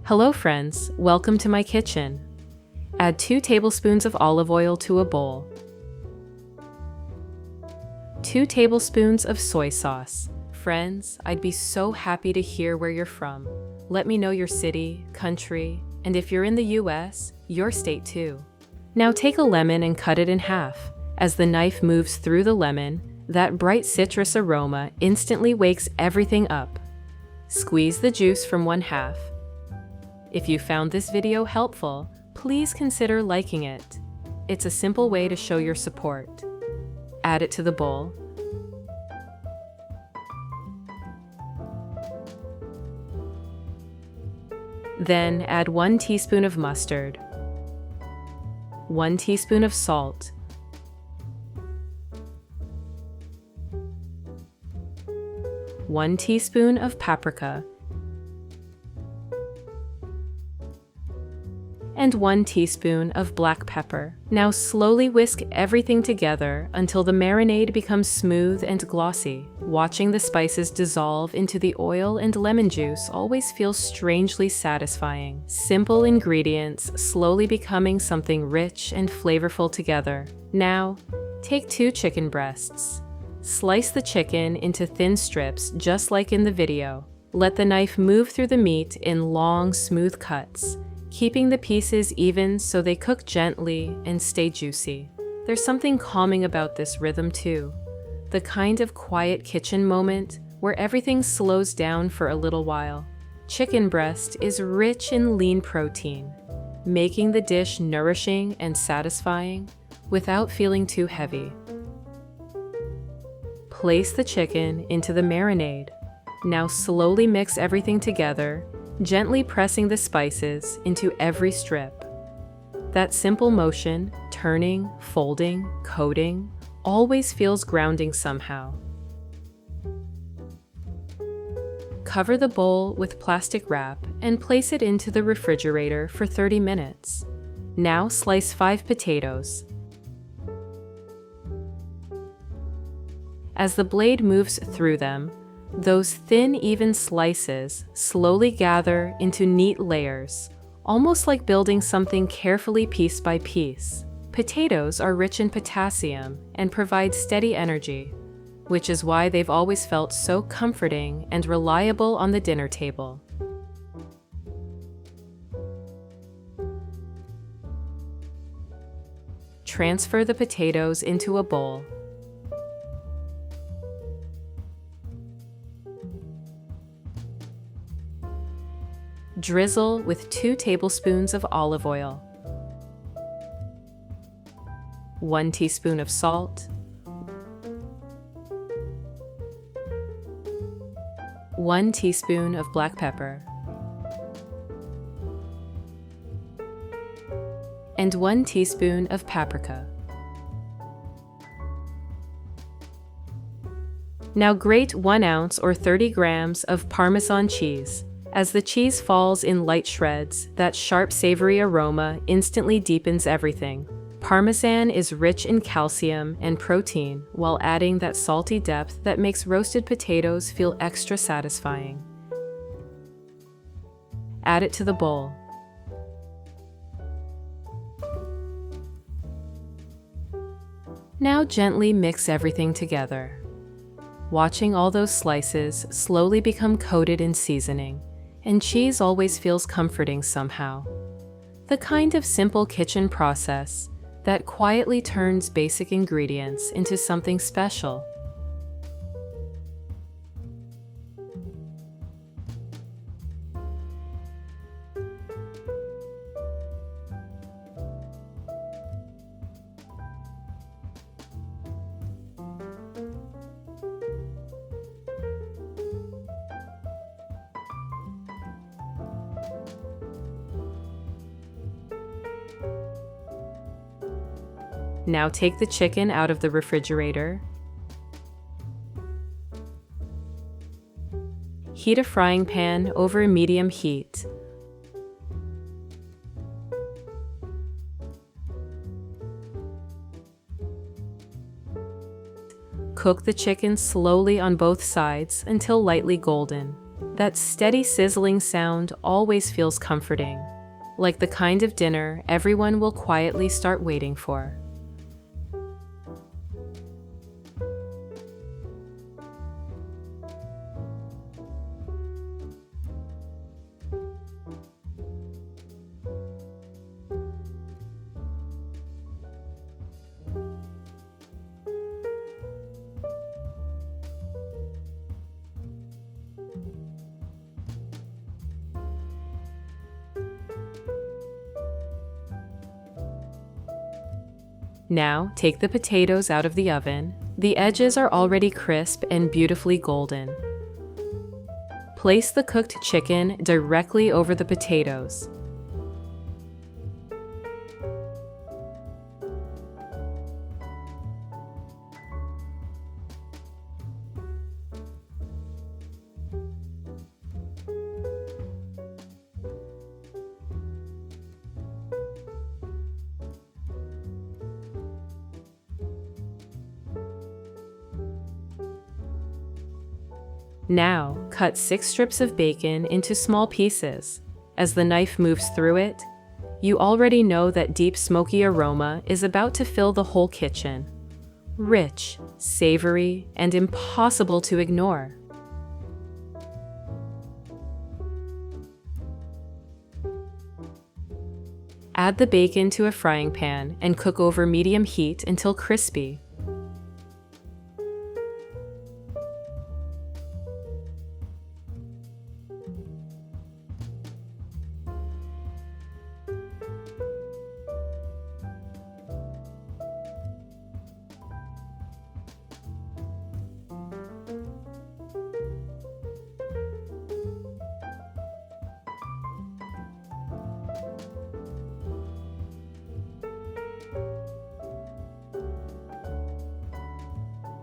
Hello friends, welcome to my kitchen. Add 2 tablespoons of olive oil to a bowl. 2 tablespoons of soy sauce. Friends, I'd be so happy to hear where you're from. Let me know your city, country, and if you're in the US, your state too. Now take a lemon and cut it in half. As the knife moves through the lemon, that bright citrus aroma instantly wakes everything up. Squeeze the juice from 1/2. If you found this video helpful, please consider liking it. It's a simple way to show your support. Add it to the bowl. Then add 1 teaspoon of mustard, 1 teaspoon of salt, 1 teaspoon of paprika, and 1 teaspoon of black pepper. Now slowly whisk everything together until the marinade becomes smooth and glossy. Watching the spices dissolve into the oil and lemon juice always feels strangely satisfying. Simple ingredients slowly becoming something rich and flavorful together. Now, take 2 chicken breasts. Slice the chicken into thin strips just like in the video. Let the knife move through the meat in long, smooth cuts, keeping the pieces even so they cook gently and stay juicy. There's something calming about this rhythm too. The kind of quiet kitchen moment where everything slows down for a little while. Chicken breast is rich in lean protein, making the dish nourishing and satisfying without feeling too heavy. Place the chicken into the marinade. Now slowly mix everything together, gently pressing the spices into every strip. That simple motion, turning, folding, coating, always feels grounding somehow. Cover the bowl with plastic wrap and place it into the refrigerator for 30 minutes. Now slice 5 potatoes. As the blade moves through them, those thin, even slices slowly gather into neat layers, almost like building something carefully piece by piece. Potatoes are rich in potassium and provide steady energy, which is why they've always felt so comforting and reliable on the dinner table. Transfer the potatoes into a bowl. Drizzle with 2 tablespoons of olive oil, 1 teaspoon of salt, 1 teaspoon of black pepper, and 1 teaspoon of paprika. Now grate 1 ounce or 30 grams of Parmesan cheese. As the cheese falls in light shreds, that sharp, savory aroma instantly deepens everything. Parmesan is rich in calcium and protein while adding that salty depth that makes roasted potatoes feel extra satisfying. Add it to the bowl. Now gently mix everything together. Watching all those slices slowly become coated in seasoning, and cheese always feels comforting somehow. The kind of simple kitchen process that quietly turns basic ingredients into something special. Now take the chicken out of the refrigerator. Heat a frying pan over medium heat. Cook the chicken slowly on both sides until lightly golden. That steady sizzling sound always feels comforting, like the kind of dinner everyone will quietly start waiting for. Now, take the potatoes out of the oven. The edges are already crisp and beautifully golden. Place the cooked chicken directly over the potatoes. Now, cut 6 strips of bacon into small pieces. As the knife moves through it, you already know that deep smoky aroma is about to fill the whole kitchen. Rich, savory, and impossible to ignore. Add the bacon to a frying pan and cook over medium heat until crispy.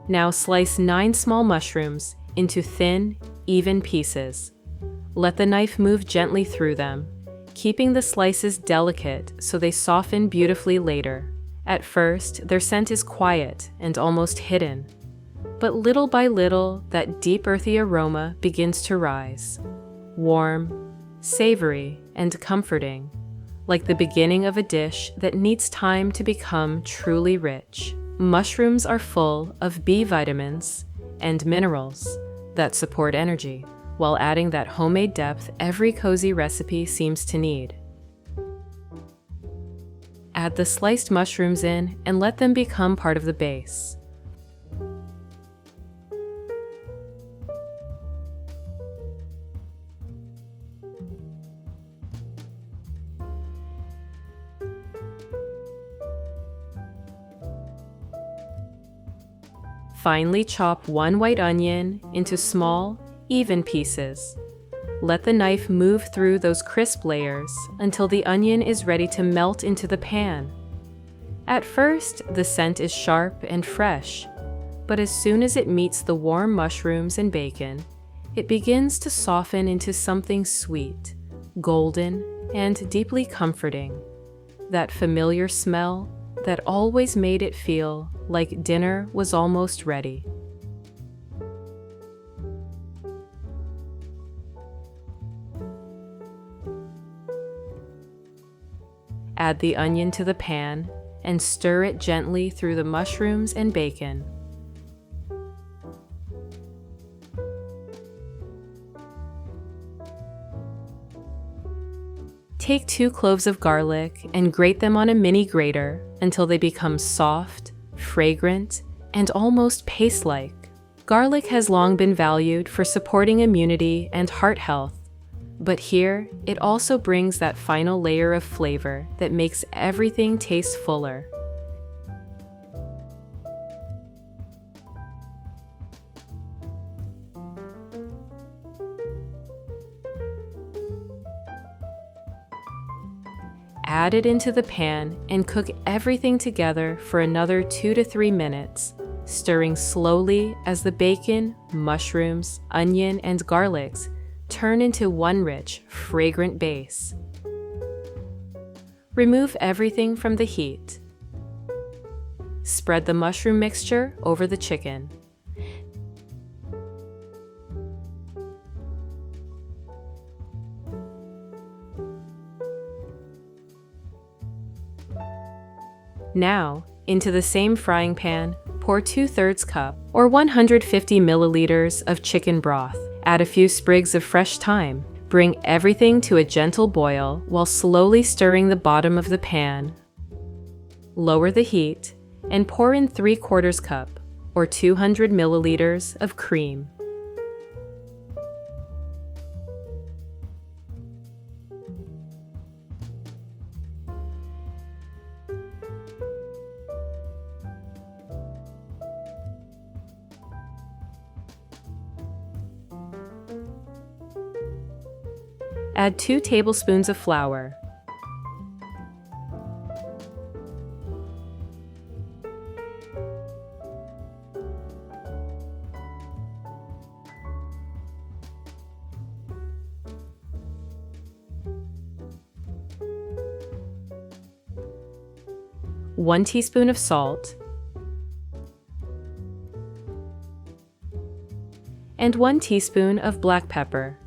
Now slice 9 small mushrooms into thin, even pieces. Let the knife move gently through them, keeping the slices delicate so they soften beautifully later. At first, their scent is quiet and almost hidden, but little by little, that deep earthy aroma begins to rise. Warm, savory, and comforting, like the beginning of a dish that needs time to become truly rich. Mushrooms are full of B vitamins and minerals that support energy, while adding that homemade depth every cozy recipe seems to need. Add the sliced mushrooms in and let them become part of the base. Finely chop 1 white onion into small, even pieces. Let the knife move through those crisp layers until the onion is ready to melt into the pan. At first, the scent is sharp and fresh, but as soon as it meets the warm mushrooms and bacon, it begins to soften into something sweet, golden, and deeply comforting. That familiar smell that always made it feel like dinner was almost ready. Add the onion to the pan and stir it gently through the mushrooms and bacon. Take 2 cloves of garlic and grate them on a mini grater until they become soft, fragrant, and almost paste-like. Garlic has long been valued for supporting immunity and heart health, but here it also brings that final layer of flavor that makes everything taste fuller. Add it into the pan and cook everything together for another 2 to 3 minutes, stirring slowly as the bacon, mushrooms, onion, and garlics turn into one rich, fragrant base. Remove everything from the heat. Spread the mushroom mixture over the chicken. Now, into the same frying pan, pour 2/3 cup or 150 milliliters of chicken broth. Add a few sprigs of fresh thyme. Bring everything to a gentle boil while slowly stirring the bottom of the pan. Lower the heat and pour in 3/4 cup or 200 milliliters of cream. Add 2 tablespoons of flour. One teaspoon of salt, and 1 teaspoon of black pepper.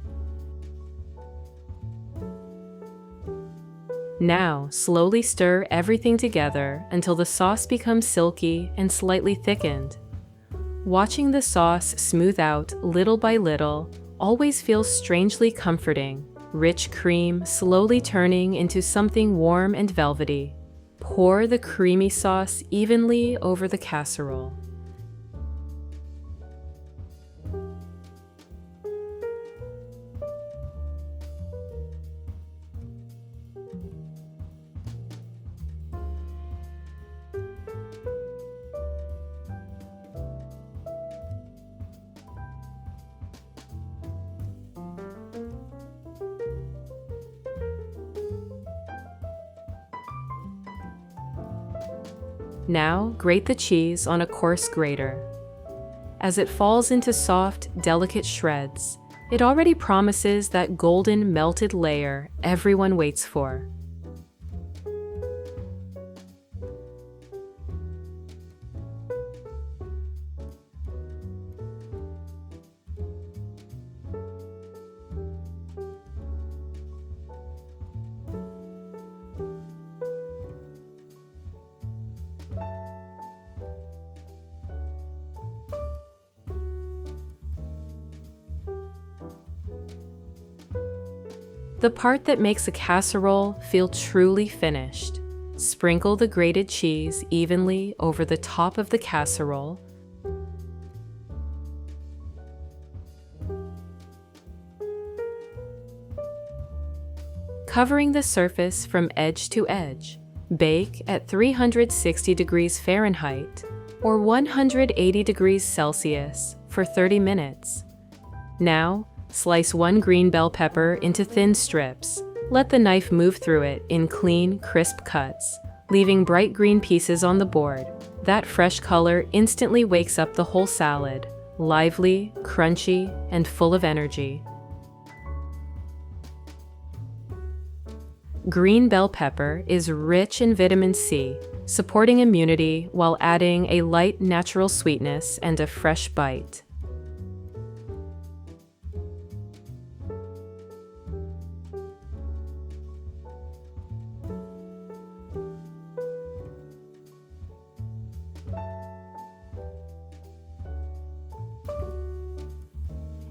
Now, slowly stir everything together until the sauce becomes silky and slightly thickened. Watching the sauce smooth out little by little always feels strangely comforting. Rich cream slowly turning into something warm and velvety. Pour the creamy sauce evenly over the casserole. Now, grate the cheese on a coarse grater. As it falls into soft, delicate shreds, it already promises that golden melted layer everyone waits for. The part that makes a casserole feel truly finished. Sprinkle the grated cheese evenly over the top of the casserole. Covering the surface from edge to edge. Bake at 360 degrees Fahrenheit or 180 degrees Celsius for 30 minutes. Now, slice 1 green bell pepper into thin strips. Let the knife move through it in clean, crisp cuts, leaving bright green pieces on the board. That fresh color instantly wakes up the whole salad, lively, crunchy, and full of energy. Green bell pepper is rich in vitamin C, supporting immunity while adding a light natural sweetness and a fresh bite.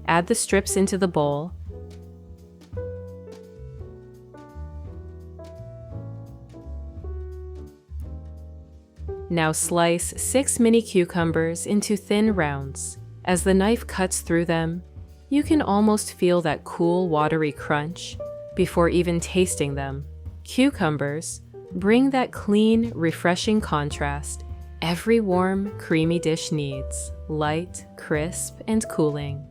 Add the strips into the bowl. Now slice 6 mini cucumbers into thin rounds. As the knife cuts through them, you can almost feel that cool, watery crunch before even tasting them. Cucumbers bring that clean, refreshing contrast every warm, creamy dish needs, light, crisp, and cooling.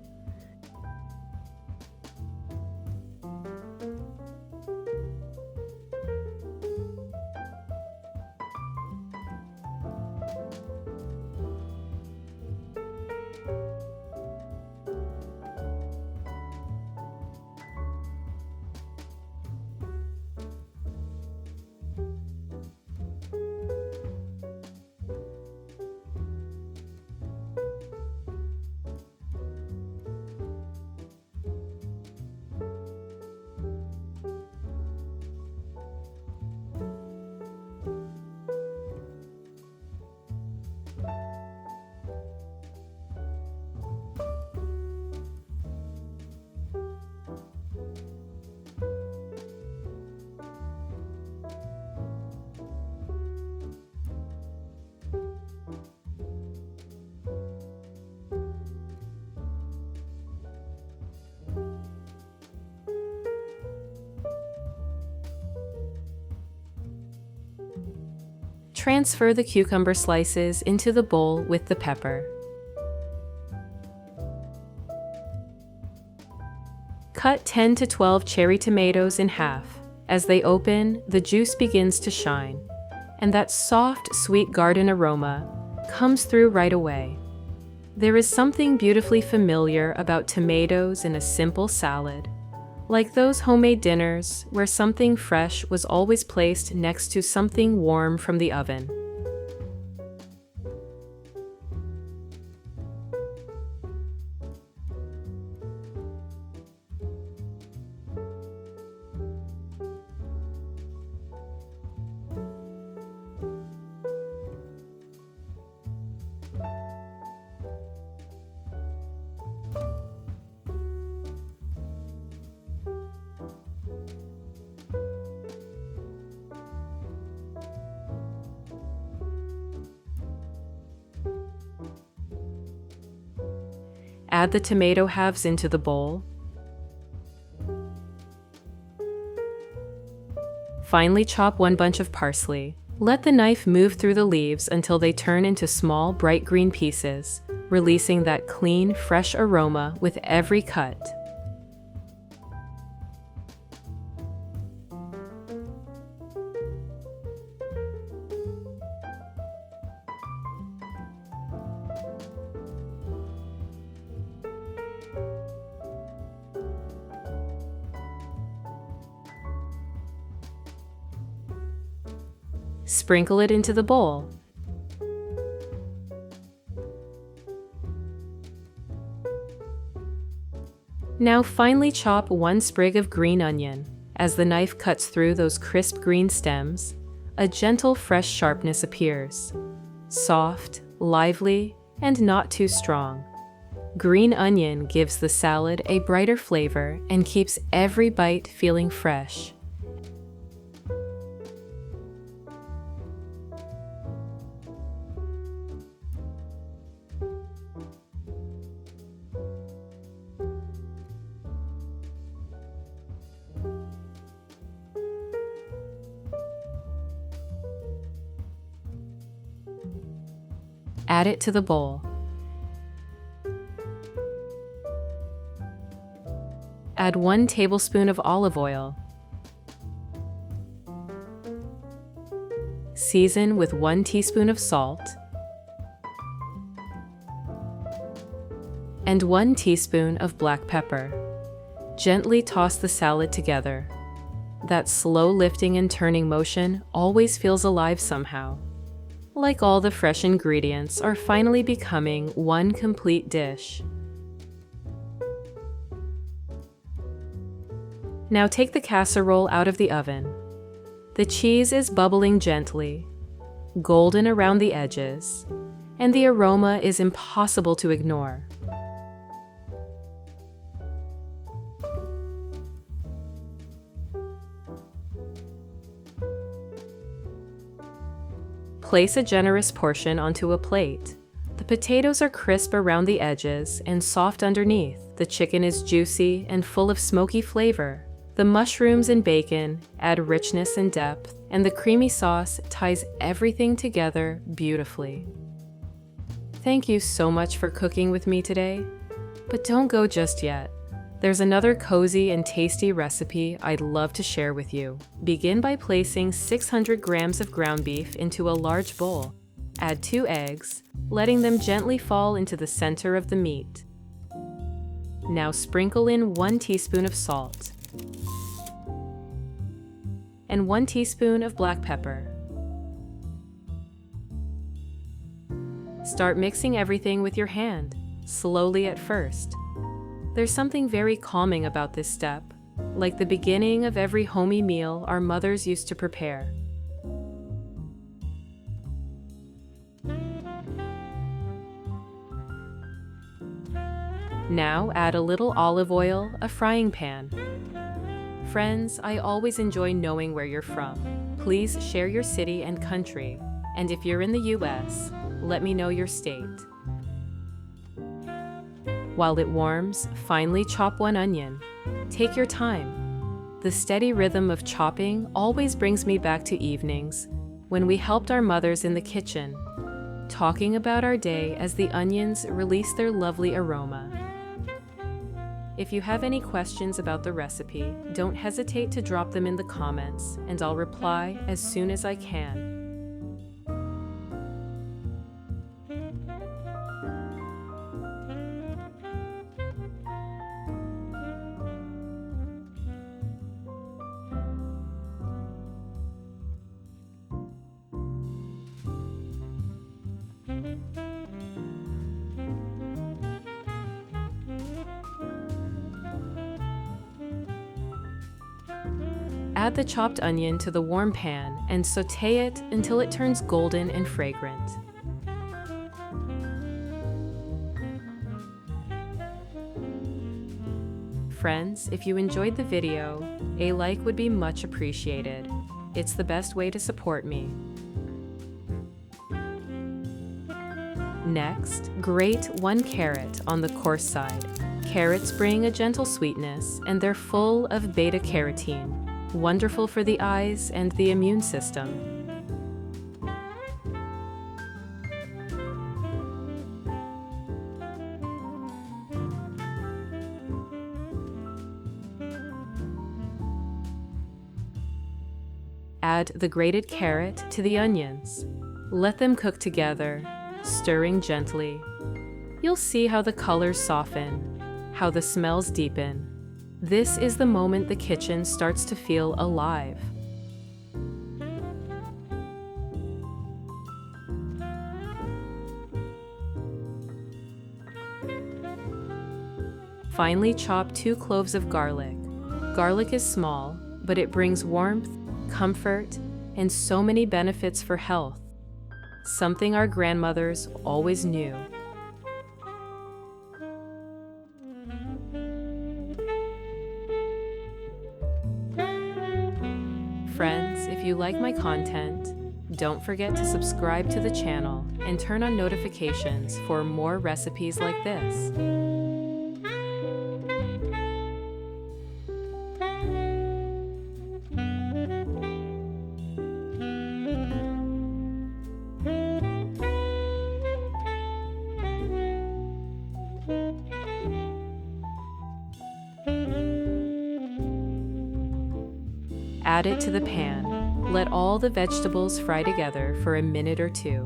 Transfer the cucumber slices into the bowl with the pepper. Cut 10 to 12 cherry tomatoes in half. As they open, the juice begins to shine, and that soft, sweet garden aroma comes through right away. There is something beautifully familiar about tomatoes in a simple salad, like those homemade dinners where something fresh was always placed next to something warm from the oven. Add the tomato halves into the bowl. Finely chop one bunch of parsley. Let the knife move through the leaves until they turn into small, bright green pieces, releasing that clean, fresh aroma with every cut. Sprinkle it into the bowl. Now finely chop one sprig of green onion. As the knife cuts through those crisp green stems, a gentle fresh sharpness appears. Soft, lively, and not too strong. Green onion gives the salad a brighter flavor and keeps every bite feeling fresh. Add it to the bowl. Add 1 tablespoon of olive oil. Season with 1 teaspoon of salt and 1 teaspoon of black pepper. Gently toss the salad together. That slow lifting and turning motion always feels alive somehow. Like all the fresh ingredients are finally becoming one complete dish. Now take the casserole out of the oven. The cheese is bubbling gently, golden around the edges, and the aroma is impossible to ignore. Place a generous portion onto a plate. The potatoes are crisp around the edges and soft underneath. The chicken is juicy and full of smoky flavor. The mushrooms and bacon add richness and depth, and the creamy sauce ties everything together beautifully. Thank you so much for cooking with me today, but don't go just yet. There's another cozy and tasty recipe I'd love to share with you. Begin by placing 600 grams of ground beef into a large bowl. Add 2 eggs, letting them gently fall into the center of the meat. Now sprinkle in 1 teaspoon of salt and 1 teaspoon of black pepper. Start mixing everything with your hand, slowly at first. There's something very calming about this step, like the beginning of every homey meal our mothers used to prepare. Now add a little olive oil, a frying pan. Friends, I always enjoy knowing where you're from. Please share your city and country, and if you're in the US, let me know your state. While it warms, finely chop 1 onion. Take your time. The steady rhythm of chopping always brings me back to evenings when we helped our mothers in the kitchen, talking about our day as the onions release their lovely aroma. If you have any questions about the recipe, don't hesitate to drop them in the comments, and I'll reply as soon as I can. Add the chopped onion to the warm pan and sauté it until it turns golden and fragrant. Friends, if you enjoyed the video, a like would be much appreciated. It's the best way to support me. Next, grate 1 carrot on the coarse side. Carrots bring a gentle sweetness, and they're full of beta-carotene, wonderful for the eyes and the immune system. Add the grated carrot to the onions. Let them cook together, stirring gently. You'll see how the colors soften, how the smells deepen. This is the moment the kitchen starts to feel alive. Finally, chop 2 cloves of garlic. Garlic is small, but it brings warmth, comfort, and so many benefits for health. Something our grandmothers always knew. Friends, if you like my content, don't forget to subscribe to the channel and turn on notifications for more recipes like this. Add it to the pan. Let all the vegetables fry together for a minute or 2.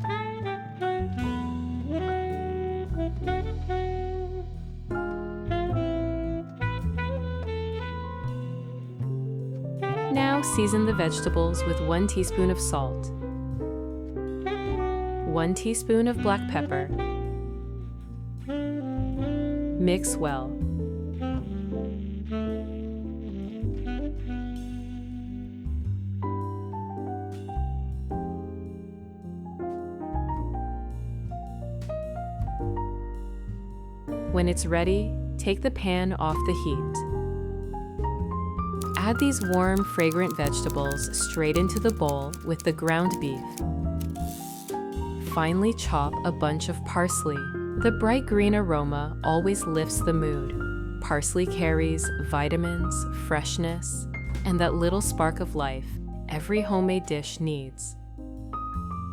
Now season the vegetables with 1 teaspoon of salt, 1 teaspoon of black pepper. Mix well. When it's ready, take the pan off the heat. Add these warm, fragrant vegetables straight into the bowl with the ground beef. Finally, chop a bunch of parsley. The bright green aroma always lifts the mood. Parsley carries vitamins, freshness, and that little spark of life every homemade dish needs.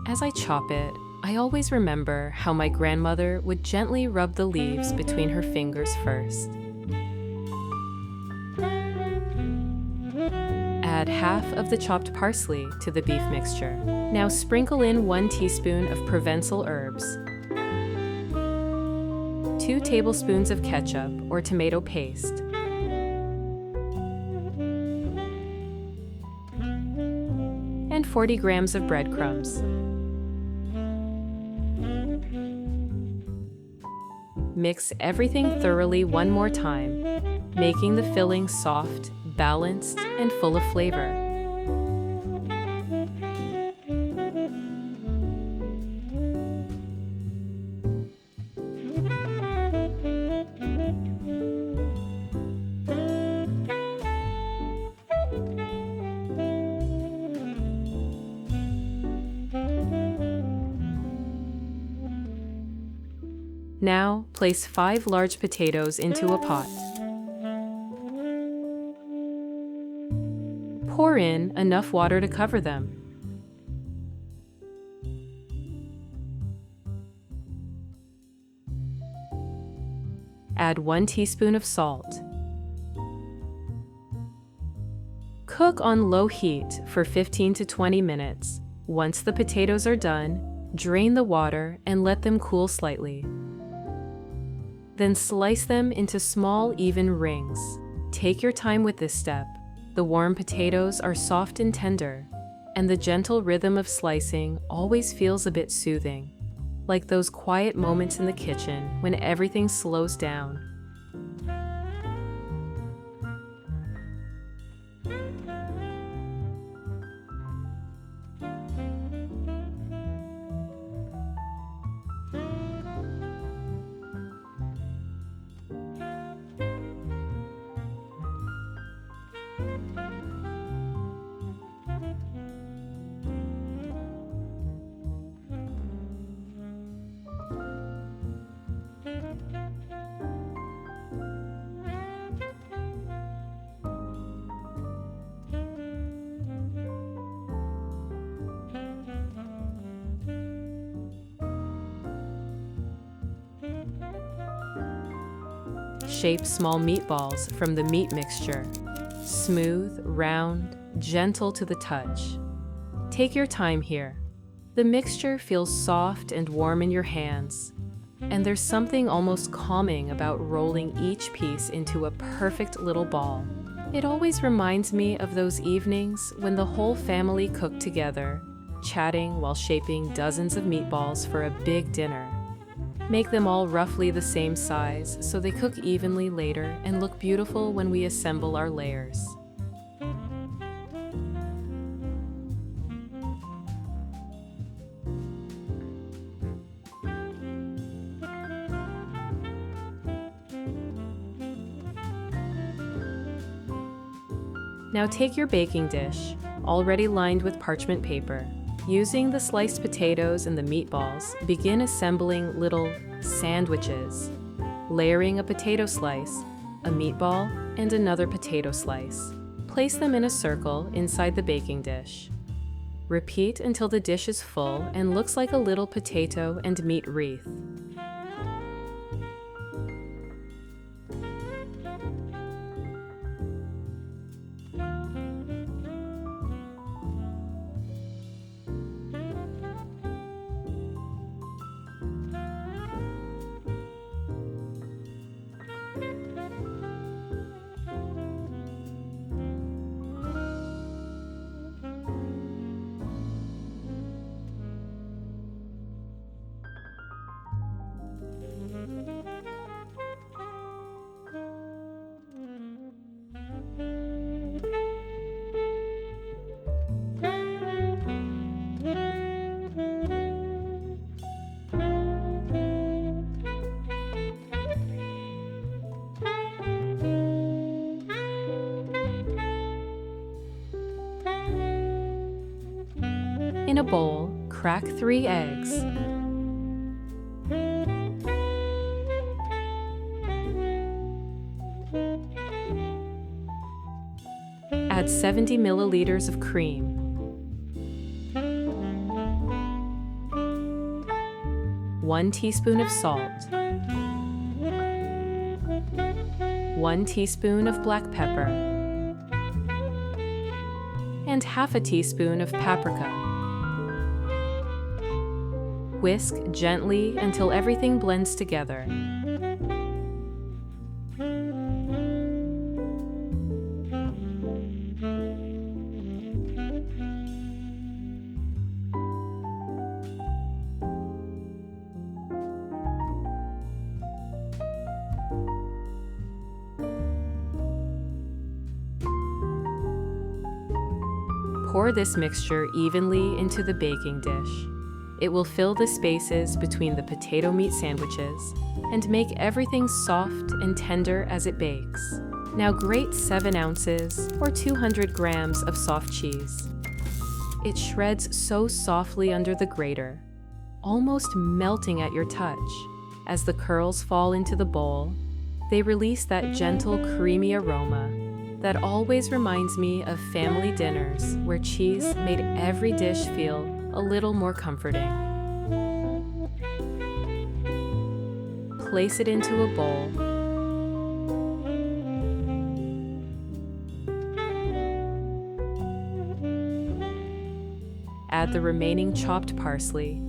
As I chop it, I always remember how my grandmother would gently rub the leaves between her fingers first. Add half of the chopped parsley to the beef mixture. Now sprinkle in 1 teaspoon of Provençal herbs, 2 tablespoons of ketchup or tomato paste, and 40 grams of breadcrumbs. Mix everything thoroughly one more time, making the filling soft, balanced, and full of flavor. Now, place 5 large potatoes into a pot. Pour in enough water to cover them. Add 1 teaspoon of salt. Cook on low heat for 15 to 20 minutes. Once the potatoes are done, drain the water and let them cool slightly. Then slice them into small, even rings. Take your time with this step. The warm potatoes are soft and tender, and the gentle rhythm of slicing always feels a bit soothing, like those quiet moments in the kitchen when everything slows down. Shape small meatballs from the meat mixture. Smooth, round, gentle to the touch. Take your time here. The mixture feels soft and warm in your hands, and there's something almost calming about rolling each piece into a perfect little ball. It always reminds me of those evenings when the whole family cooked together, chatting while shaping dozens of meatballs for a big dinner. Make them all roughly the same size so they cook evenly later and look beautiful when we assemble our layers. Now take your baking dish, already lined with parchment paper. Using the sliced potatoes and the meatballs, begin assembling little sandwiches, layering a potato slice, a meatball, and another potato slice. Place them in a circle inside the baking dish. Repeat until the dish is full and looks like a little potato and meat wreath. In a bowl, crack 3 eggs. Add 70 milliliters of cream. One teaspoon of salt. 1 teaspoon of black pepper. And half a teaspoon of paprika. Whisk gently until everything blends together. Pour this mixture evenly into the baking dish. It will fill the spaces between the potato meat sandwiches and make everything soft and tender as it bakes. Now grate 7 ounces or 200 grams of soft cheese. It shreds so softly under the grater, almost melting at your touch. As the curls fall into the bowl, they release that gentle, creamy aroma that always reminds me of family dinners where cheese made every dish feel a little more comforting. Place it into a bowl add the remaining chopped parsley.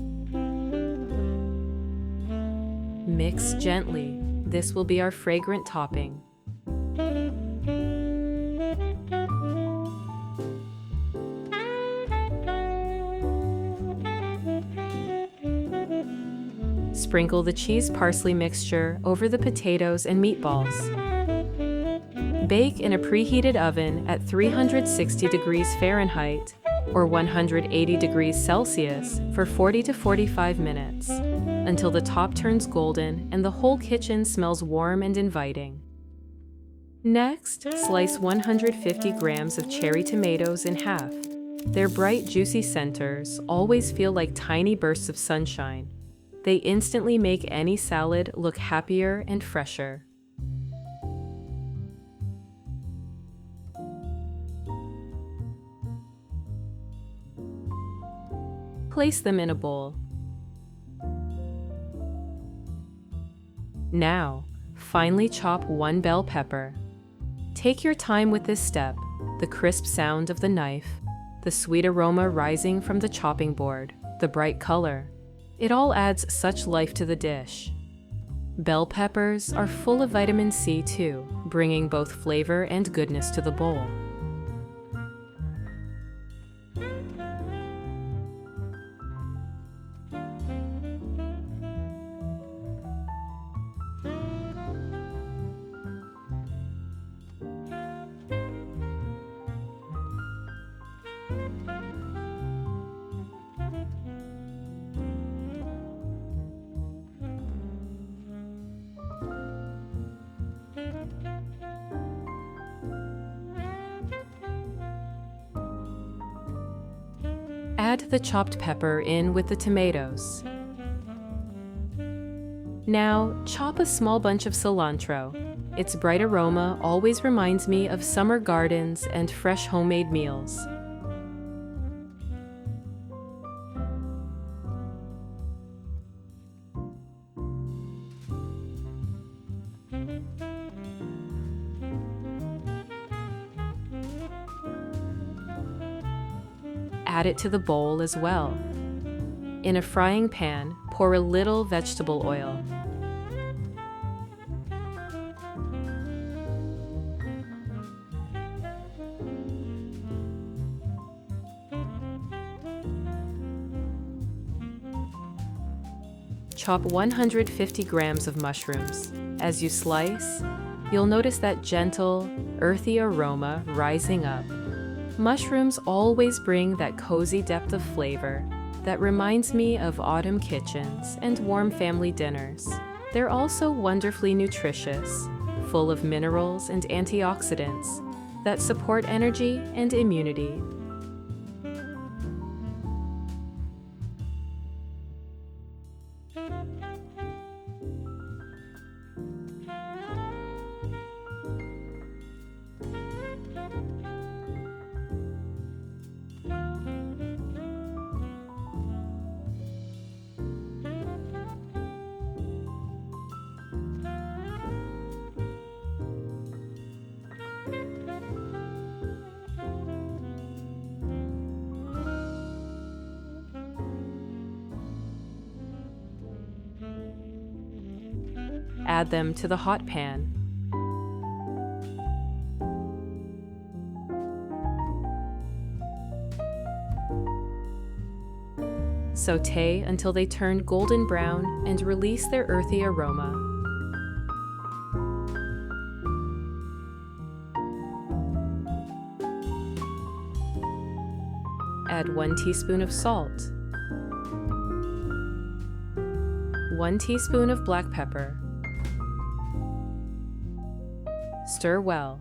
Mix gently. This will be our fragrant topping. Sprinkle the cheese parsley mixture over the potatoes and meatballs. Bake in a preheated oven at 360 degrees Fahrenheit or 180 degrees Celsius for 40 to 45 minutes until the top turns golden and the whole kitchen smells warm and inviting. Next, slice 150 grams of cherry tomatoes in half. Their bright, juicy centers always feel like tiny bursts of sunshine. They instantly make any salad look happier and fresher. Place them in a bowl. Now, finely chop one bell pepper. Take your time with this step, the crisp sound of the knife, the sweet aroma rising from the chopping board, the bright color. It all adds such life to the dish. Bell peppers are full of vitamin C too, bringing both flavor and goodness to the bowl. Add the chopped pepper in with the tomatoes. Now, chop a small bunch of cilantro. Its bright aroma always reminds me of summer gardens and fresh homemade meals. Add it to the bowl as well. In a frying pan, pour a little vegetable oil. Chop 150 grams of mushrooms. As you slice, you'll notice that gentle, earthy aroma rising up. Mushrooms always bring that cozy depth of flavor that reminds me of autumn kitchens and warm family dinners. They're also wonderfully nutritious, full of minerals and antioxidants that support energy and immunity. Add them to the hot pan. Sauté until they turn golden brown and release their earthy aroma. Add 1 teaspoon of salt, 1 teaspoon of black pepper. Stir well.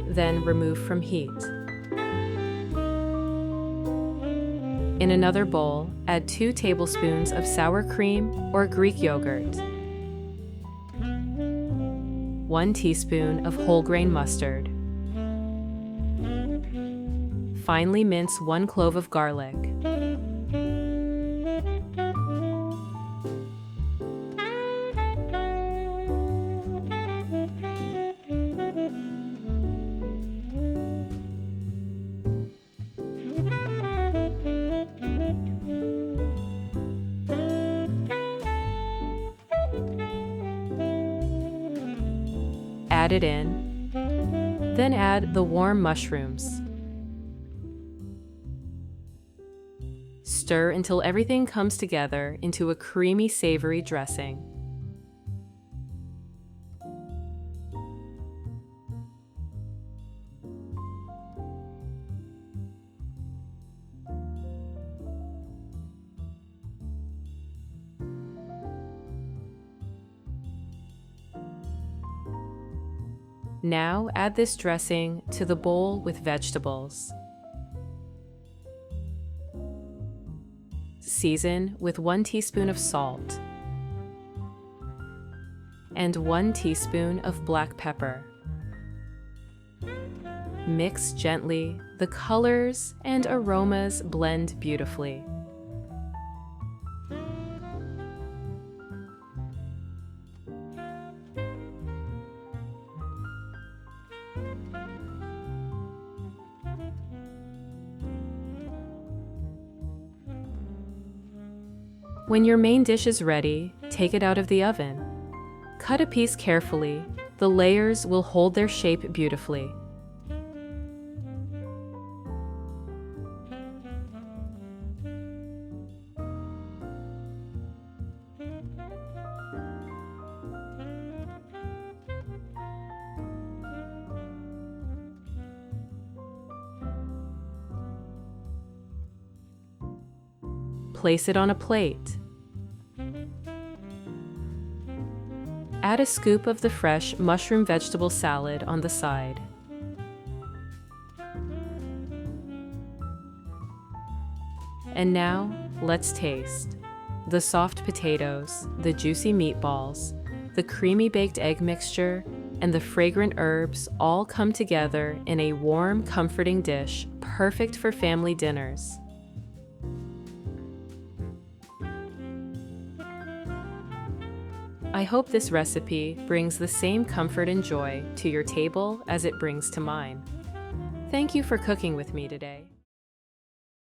Then remove from heat. In another bowl, add 2 tablespoons of sour cream or Greek yogurt, 1 teaspoon of whole grain mustard. finely mince 1 clove of garlic. Add it in, then add the warm mushrooms. Stir until everything comes together into a creamy, savory dressing. Now add this dressing to the bowl with vegetables. Season with 1 teaspoon of salt and 1 teaspoon of black pepper. Mix gently. The colors and aromas blend beautifully. When your main dish is ready, take it out of the oven. Cut a piece carefully. The layers will hold their shape beautifully. Place it on a plate. Add a scoop of the fresh mushroom vegetable salad on the side. And now, let's taste. The soft potatoes, the juicy meatballs, the creamy baked egg mixture, and the fragrant herbs all come together in a warm, comforting dish, perfect for family dinners. I hope this recipe brings the same comfort and joy to your table as it brings to mine. Thank you for cooking with me today.